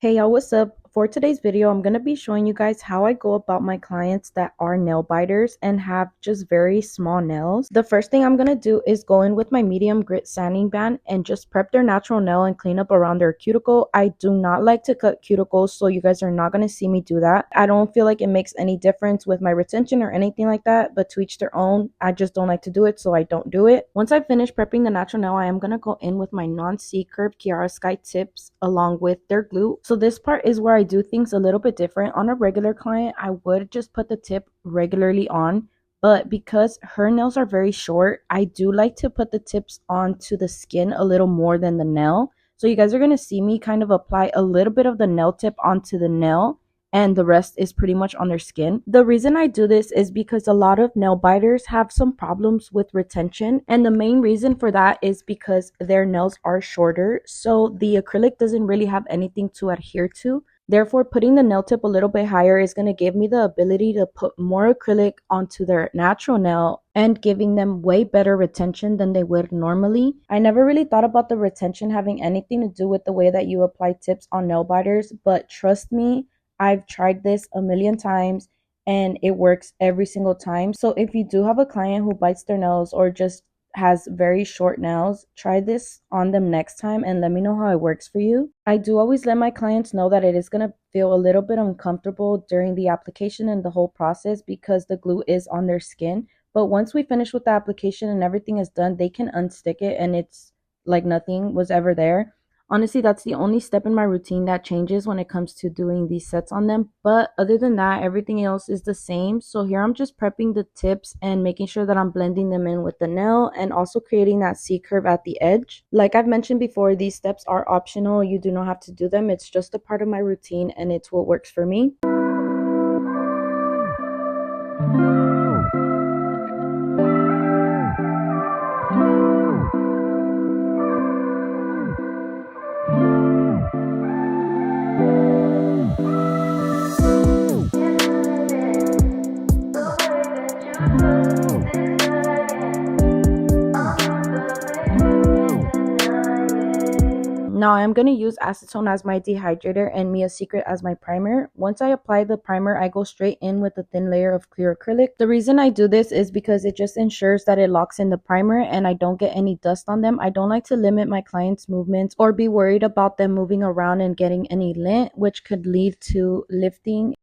Hey y'all, what's up? For today's video, I'm going to be showing you guys how I go about my clients that are nail biters and have just very small nails. The first thing I'm going to do is go in with my medium grit sanding band and just prep their natural nail and clean up around their cuticle. I do not like to cut cuticles, so you guys are not going to see me do that. I don't feel like it makes any difference with my retention or anything like that, but to each their own. I just don't like to do it, so I don't do it. Once I finish prepping the natural nail, I am going to go in with my non-C-curved Kiara Sky tips along with their glue. So this part is where I do things a little bit different. On a regular client, I would just put the tip regularly on, but because her nails are very short, I do like to put the tips onto the skin a little more than the nail. So you guys are going to see me kind of apply a little bit of the nail tip onto the nail, and the rest is pretty much on their skin. The reason I do this is because a lot of nail biters have some problems with retention, and the main reason for that is because their nails are shorter, so the acrylic doesn't really have anything to adhere to. Therefore, putting the nail tip a little bit higher is going to give me the ability to put more acrylic onto their natural nail and giving them way better retention than they would normally. I never really thought about the retention having anything to do with the way that you apply tips on nail biters, but trust me, I've tried this a million times and it works every single time. So if you do have a client who bites their nails or just has very short nails, try this on them next time and let me know how it works for you. I do always let my clients know that it is going to feel a little bit uncomfortable during the application and the whole process because the glue is on their skin. But once we finish with the application and everything is done, they can unstick it and it's like nothing was ever there. Honestly, that's the only step in my routine that changes when it comes to doing these sets on them. But other than that, everything else is the same. So here I'm just prepping the tips and making sure that I'm blending them in with the nail and also creating that C-curve at the edge. Like I've mentioned before, these steps are optional. You do not have to do them. It's just a part of my routine and it's what works for me. Now I'm going to use Acetone as my dehydrator and Mia Secret as my primer. Once I apply the primer, I go straight in with a thin layer of clear acrylic. The reason I do this is because it just ensures that it locks in the primer and I don't get any dust on them. I don't like to limit my clients' movements or be worried about them moving around and getting any lint, which could lead to lifting.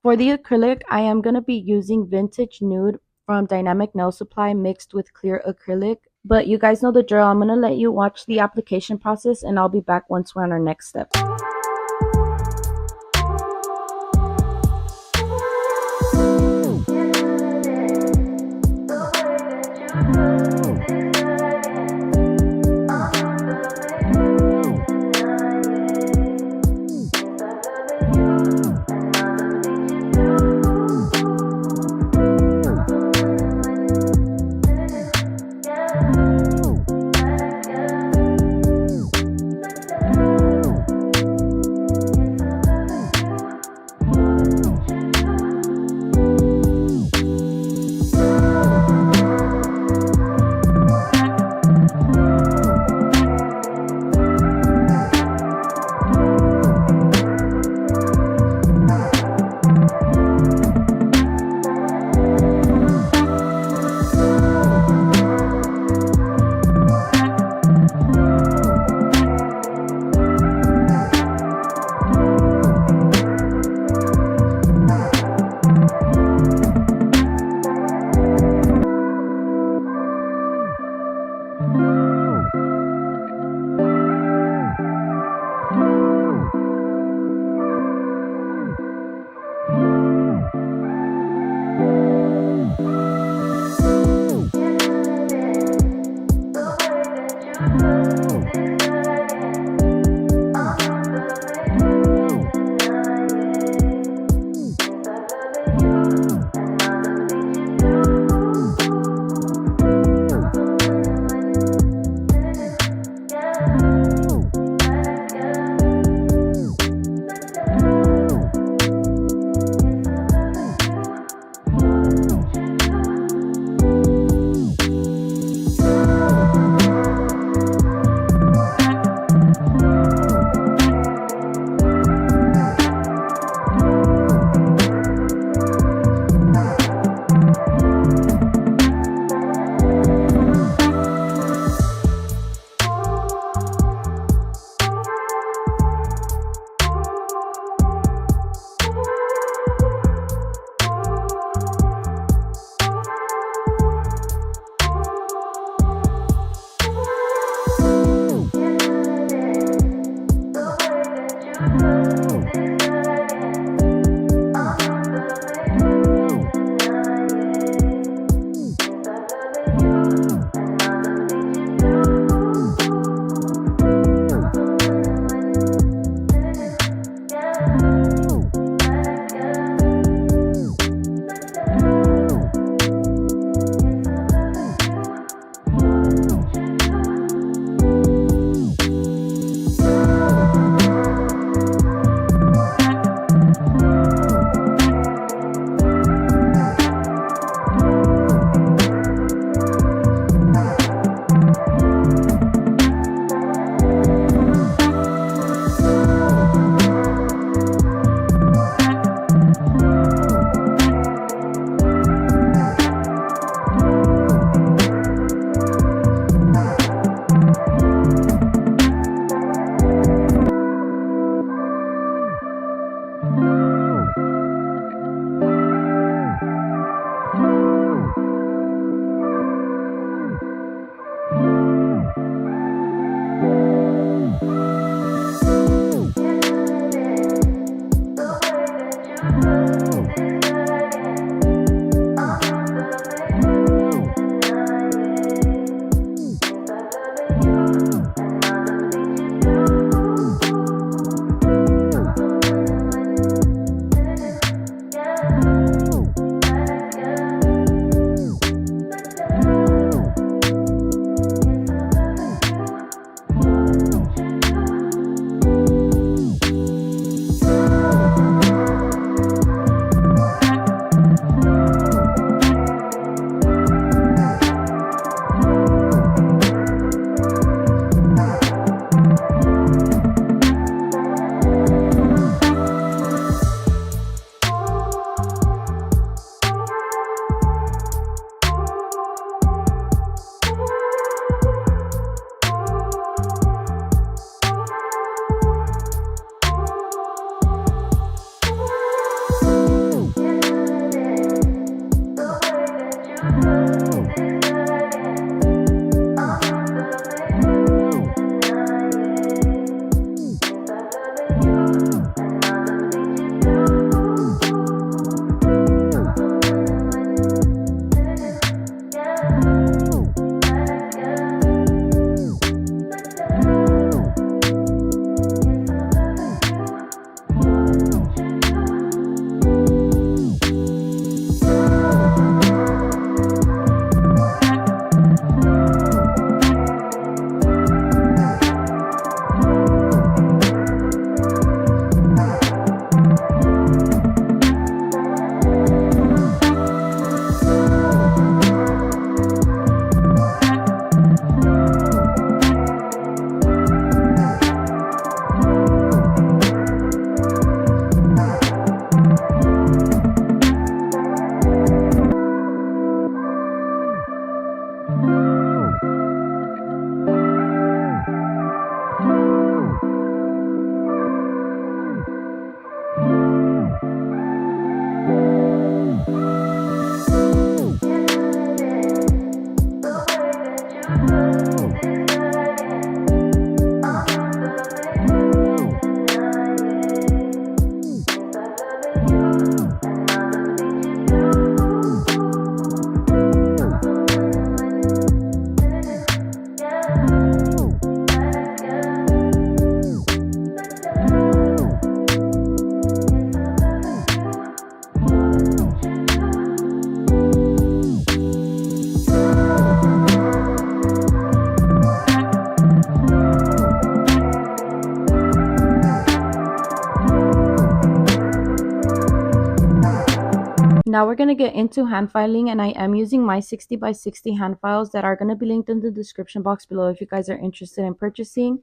For the acrylic, I am going to be using Vintage Nude from Dynamic Nail Supply mixed with clear acrylic. But you guys know the drill. I'm going to let you watch the application process and I'll be back once we're on our next step. Now we're going to get into hand filing, and I am using my 60 by 60 hand files that are going to be linked in the description box below if you guys are interested in purchasing.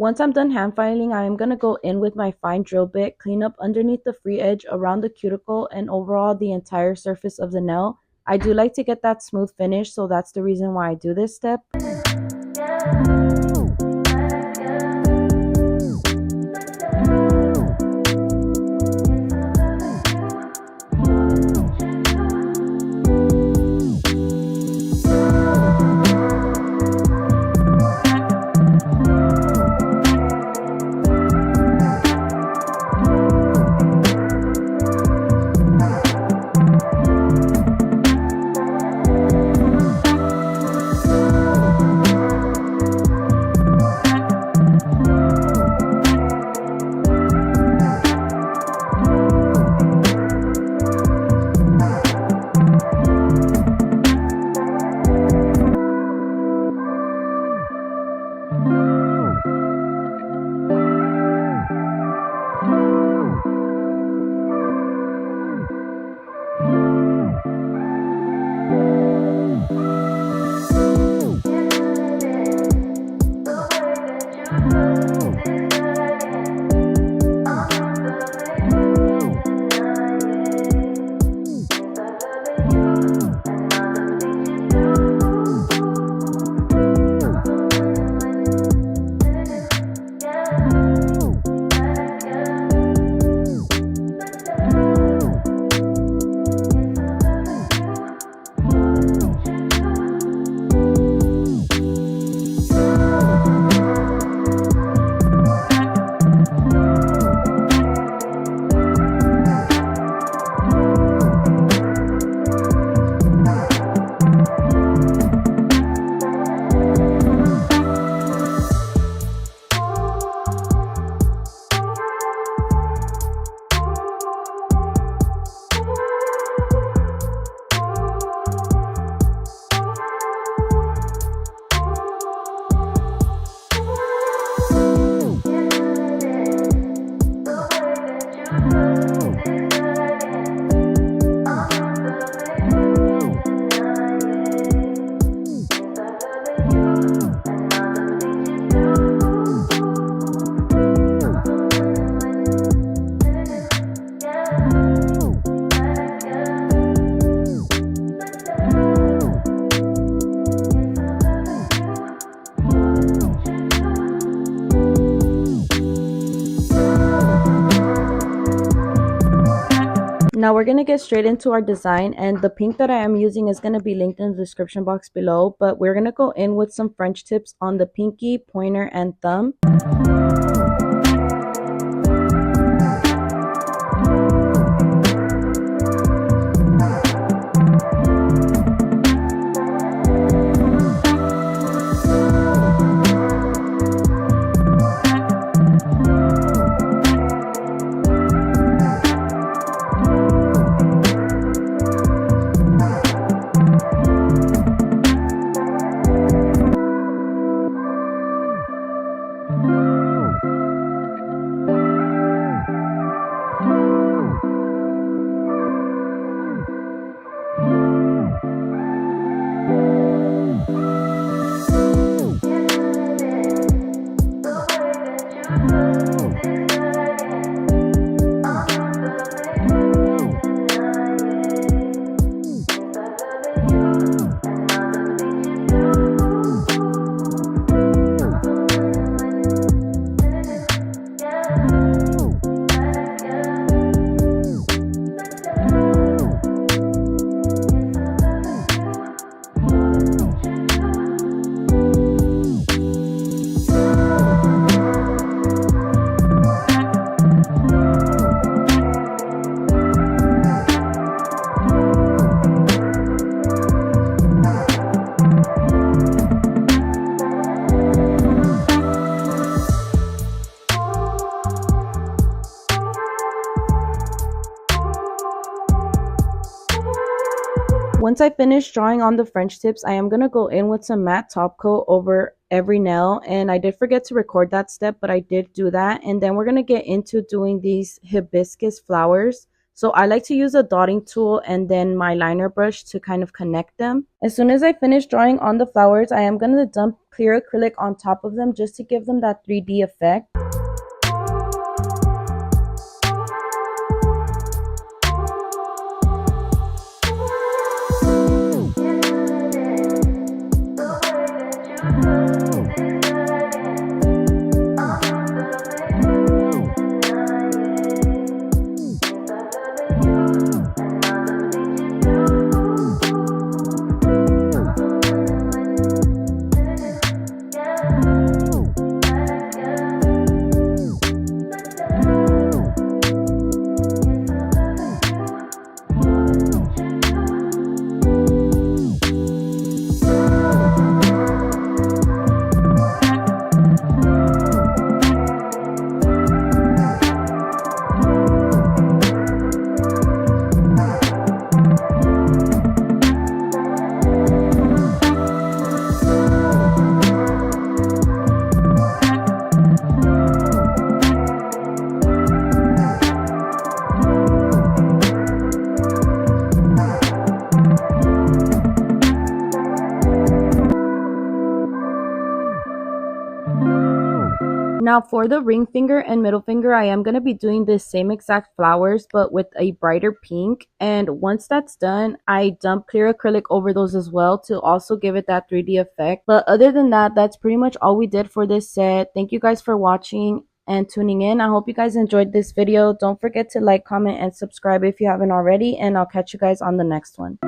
Once I'm done hand filing, I am going to go in with my fine drill bit, clean up underneath the free edge, around the cuticle, and overall the entire surface of the nail. I do like to get that smooth finish, so that's the reason why I do this step. Now we're going to get straight into our design, and the pink that I am using is going to be linked in the description box below, but we're going to go in with some French tips on the pinky, pointer, and thumb. Once I finish drawing on the French tips, I am going to go in with some matte top coat over every nail, and I did forget to record that step, but I did do that. And then we're going to get into doing these hibiscus flowers. So I like to use a dotting tool and then my liner brush to kind of connect them. As soon as I finish drawing on the flowers, I am going to dump clear acrylic on top of them just to give them that 3D effect. Now for the ring finger and middle finger, I am going to be doing the same exact flowers but with a brighter pink. And once that's done, I dump clear acrylic over those as well to also give it that 3D effect. But other than that, that's pretty much all we did for this set. Thank you guys for watching and tuning in. I hope you guys enjoyed this video. Don't forget to like, comment, and subscribe if you haven't already, and I'll catch you guys on the next one.